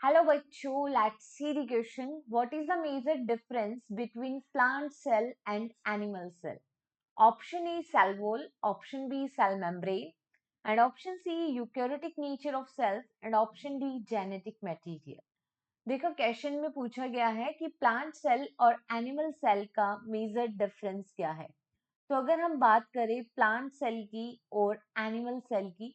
Hello बच्चों, let's see the question. What is the major difference between plant cell and animal cell? Option A cell wall, option B cell membrane, and option C eukaryotic nature of cells, and option D genetic material. देखो, question में पूछा गया है कि plant cell और animal cell का major difference क्या है. तो अगर हम बात करें प्लांट सेल की और एनिमल सेल की,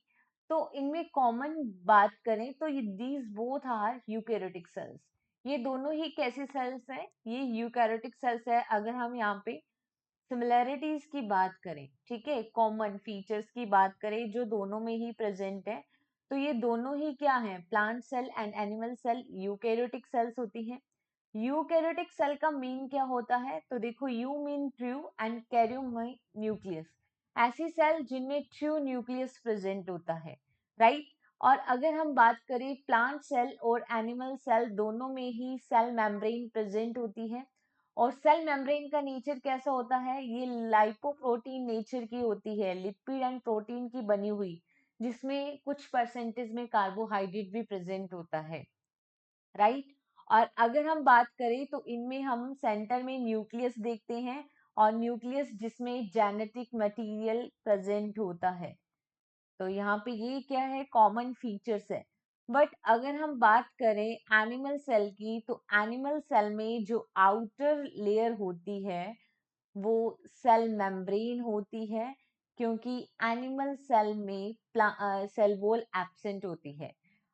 तो इनमें कॉमन बात करें तो ये these both are eukaryotic cells. ये दोनों ही कैसी सेल्स हैं? ये यूकैरियोटिक सेल्स है. अगर हम यहाँ पे सिमिलैरिटीज की बात करें, ठीक है, कॉमन फीचर्स की बात करें जो दोनों में ही प्रेजेंट है, तो ये दोनों ही क्या है? Plant cell and animal cell eukaryotic cells होती हैं. यूकैरियोटिक सेल का मीन क्या होता है? तो देखो, you mean true and Cairo mean nucleus. ऐसी सेल जिनमें ट्रू न्यूक्लियस प्रेजेंट होता है, राइट. और अगर हम बात करें प्लांट सेल और एनिमल सेल, दोनों में ही सेल मेम्ब्रेन प्रेजेंट होती है. और सेल मेम्ब्रेन का नेचर कैसा होता है? ये लाइपोप्रोटीन नेचर की होती है, लिपिड एंड प्रोटीन की बनी हुई, जिसमें कुछ परसेंटेज में कार्बोहाइड्रेट भी प्रेजेंट होता है, राइट. और अगर हम बात करें तो इनमें हम सेंटर में न्यूक्लियस देखते हैं, और न्यूक्लियस जिसमें जेनेटिक मटेरियल प्रेजेंट होता है. तो यहाँ पे ये क्या है? कॉमन फीचर्स है. बट अगर हम बात करें एनिमल सेल की, तो एनिमल सेल में जो आउटर लेयर होती है वो सेल मेम्ब्रेन होती है, क्योंकि एनिमल सेल में सेल वॉल एब्सेंट होती है.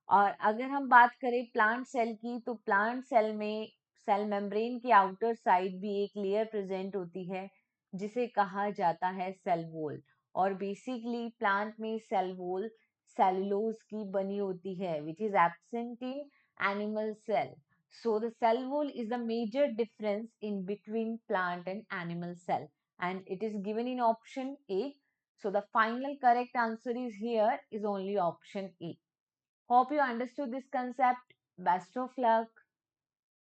और अगर हम बात करें प्लांट सेल की, तो प्लांट सेल में सेल मेम्ब्रेन की आउटर साइड भी एक लेयर प्रेजेंट होती है, जिसे कहा जाता है सेल वॉल. और बेसिकली प्लांट में सेल वॉल सेलुलोज की बनी होती है, which is absent in animal cell. So the cell wall is the major difference in between plant and animal cell, and it is given in option A. So the final correct answer is here is only option A. Hope you understood this concept. Best of luck.